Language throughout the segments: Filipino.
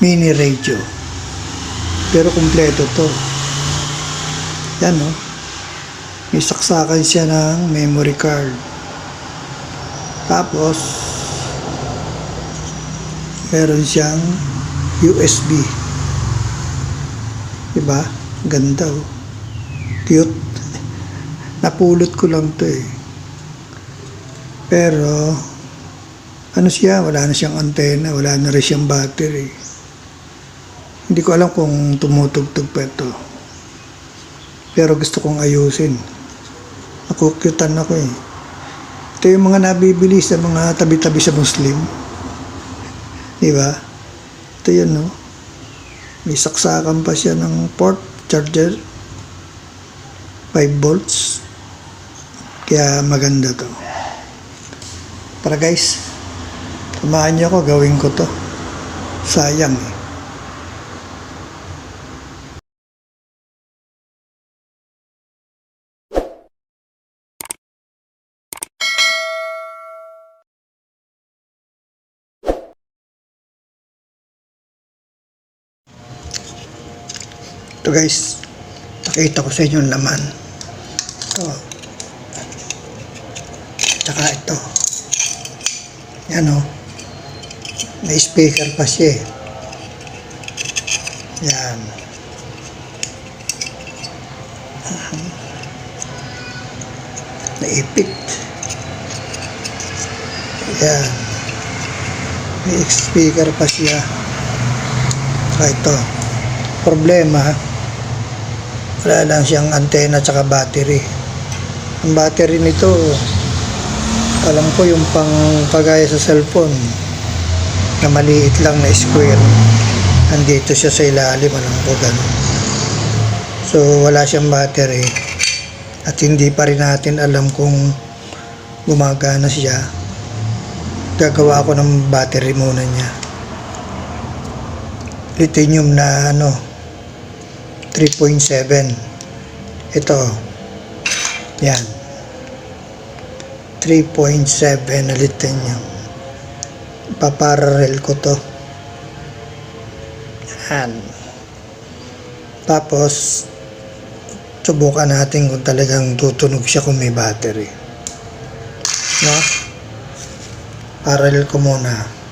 mini radio. Pero kumpleto to. Yan, no? May saksakan siya ng memory card. Tapos, meron siyang USB. Diba? Ganda, oh. Cute. Napulot ko lang to eh. Pero, ano siya? Wala na siyang antena. Wala na rin siyang battery. Hindi ko alam kung tumutugtog pa ito. Pero gusto kong ayusin. Nakukyutan ako eh. Ito yung mga nabibili sa mga tabi-tabi sa Muslim. Diba? Ito yun, no? May saksakan pa siya ng port charger. 5 volts. Kaya maganda to. Para guys, samahan niyo ako, gawin ko to. Sayang eh. Ito guys, pakita ko sa inyo ang laman. Ito. Tsaka ito. Yan o. May speaker pa siya eh. Yan. Naipit. Yan. May speaker pa siya. Tsaka ito. Problema, wala lang siyang antena tsaka battery. Ang battery nito, alam ko yung pang kagaya sa cellphone na maliit lang na square. Andito siya sa ilalim, alam ko gano'n. So wala siyang battery at hindi pa rin natin alam kung gumagana siya. Gagawa ako ng battery muna niya. Lithium na 3.7. Ito. Yan. 3.7 na lithium. Paparallel ko to. Yan. Tapos, subukan natin kung talagang tutunog siya kung may battery. No? Parallel ko muna.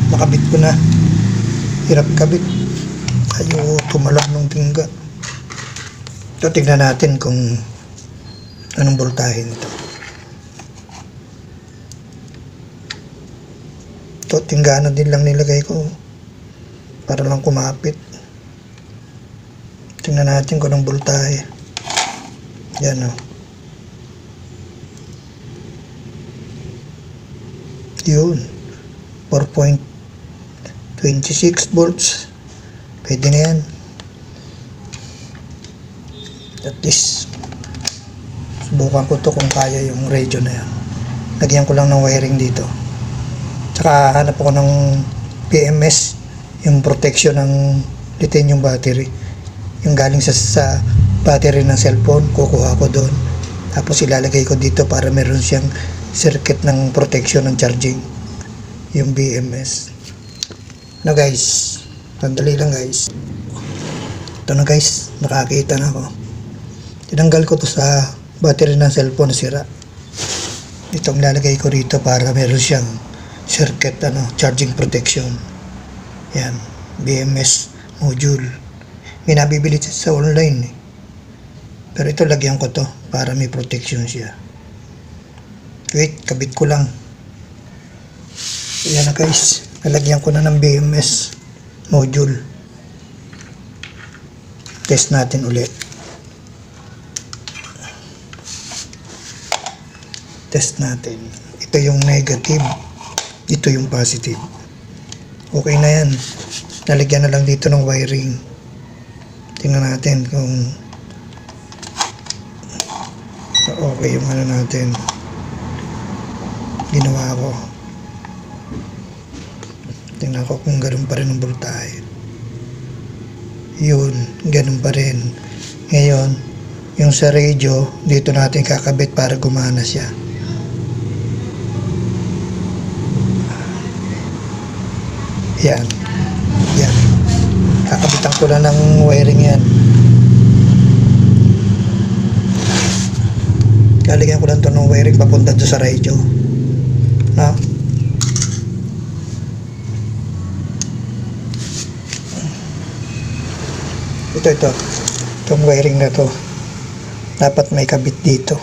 Nakabit ko na. Hirap kabit. Ayaw tumalab ng tingga. Ito, tignan natin kung anong voltahe nito. Ito, tinggana din lang nilagay ko para lang kumapit. Tingnan natin kung anong voltahe. Yan o. Yun. 4.26 volts. Pwede na yan. At least subukan ko to kung kaya yung radio na yan. lagyan ko lang ng wiring dito. Tsaka hanap ako ng PMS, yung protection ng lithium battery, yung galing sa battery ng cellphone, kukuha ko doon, tapos ilalagay ko dito para meron siyang circuit ng protection ng charging, yung BMS. Na guys, sandali lang guys. Ito na guys, nakakita na ako. Tinanggal ko to sa battery ng cellphone na sira. Itong lalagay ko rito para meron siyang circuit charging protection. Yan, BMS module. May nabibili sa online eh. Pero ito lagyan ko to para may protection siya. Wait, kabit ko lang. Yan na guys, nalagyan ko na ng BMS module. Test natin ulit. Test natin. Ito yung negative, ito yung positive. Okay na yan. Nalagyan na lang dito ng wiring. Tingnan natin kung okay yung natin. Ginawa ko. Tingnan ko kung ganoon pa rin ang voltahe. Yun, ganoon pa rin. Ngayon, yung sa radio, dito natin kakabit para gumana siya. Yan. Yan. Kakabitan ko lang ng wiring yan. Lalagyan ko lang ito ng wiring papunta doon sa radio. No? Ito. Itong wiring na to. Dapat may kabit dito.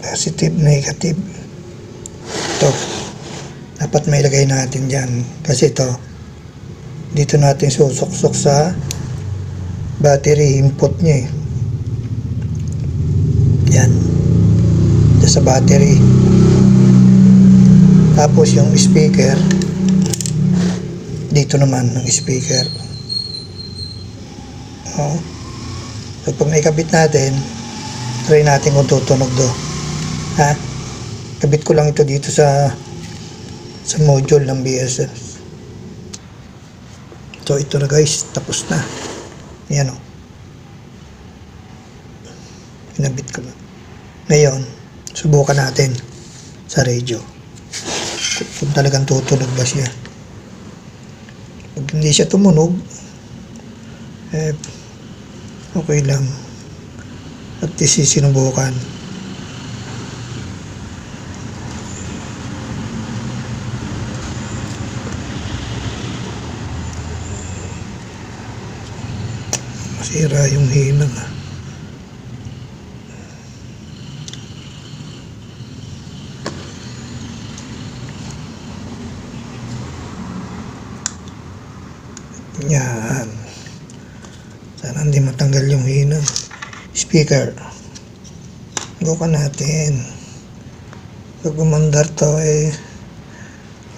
Positive, negative. Ito. Dapat may lagay natin dyan. Kasi ito, dito natin susuksok sa battery input niya eh. Yan. Dito sa battery. Tapos yung speaker, dito naman ang speaker. Oh. So pag naikabit natin, try natin kung tutunog do. Ha? Kabit ko lang ito dito sa module ng BSS. So ito na guys, tapos na. Ayan o. Kinabit ko na. Ngayon, subukan natin sa radio. Kung talagang tutunog ba siya. Pag hindi siya tumunog, okay lang. At least sinubukan. Masira yung hinang. Yan. Sana hindi matanggal yung hinang. Speaker. Bukan natin. Pag gumandar to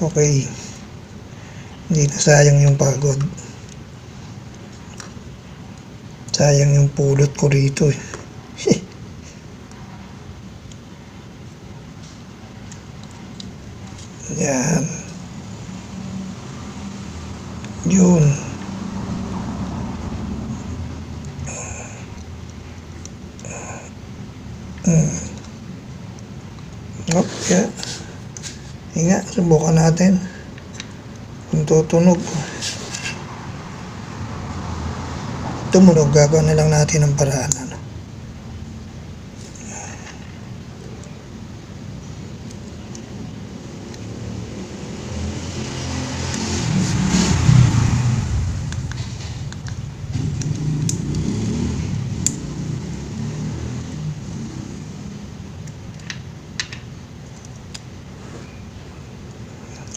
okay. Hindi na sayang yung pagod. Sayang yung pulot ko rito eh. Yan. Yun. Okay. Hinga, subukan natin. Kung tutunog. Tumunog, gagawa na lang natin ang paraan.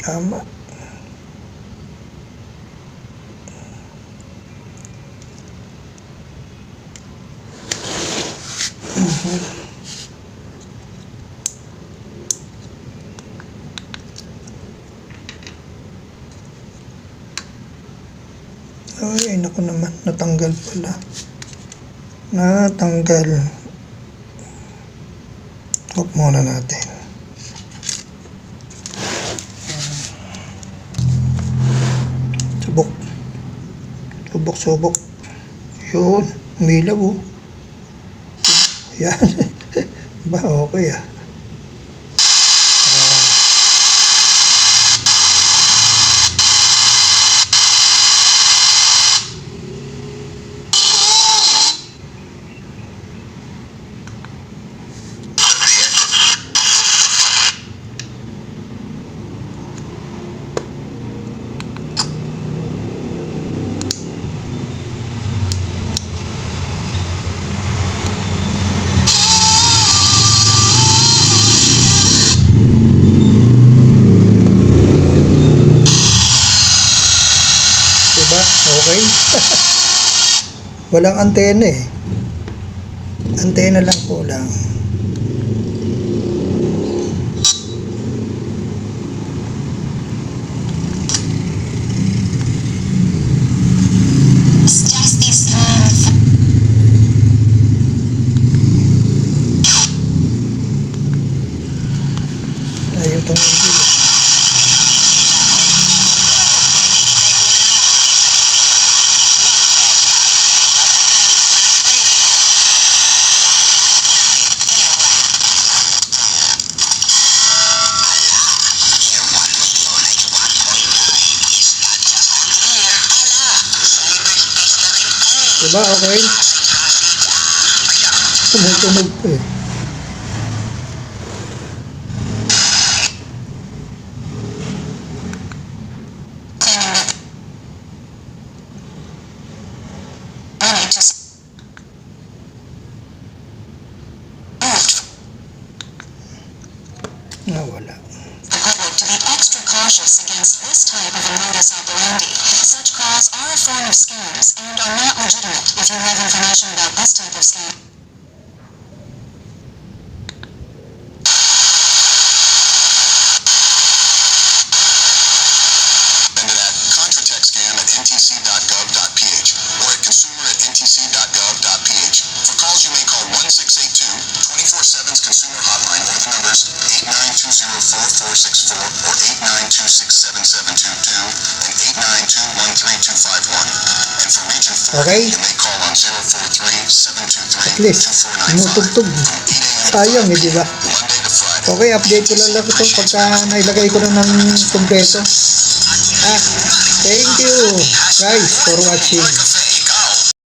Tama. Ay, naku naman, natanggal pala. Natanggal. Off muna natin. Subok. Subok. Yun. Umilaw oh. Yan. Ba, okay ah. Diba? Okay. Walang antena eh. Antena lang kulang. Ayun itong hindi. Diba? Okay? Tumutunog po eh. Wala. To be extra cautious against this type of a modus operandi. Such calls are a form of scams and are not legitimate. If you have information about this type of scam, Send it at contratechscam@ntc.gov.ph or at consumer@ntc.gov.ph. For calls, you may call 1682, 24/7's consumer hotline, or the numbers 89204464 or 8926772 and 8921321. And for Region 4, Okay. you may call on At least, 043-723-2495 tumutugtog. from 8 a.m. Sayang eh, diba? Monday to Friday. Okay, update ko lang ito pagka nailagay ko na ng kompleto. Thank you guys for watching.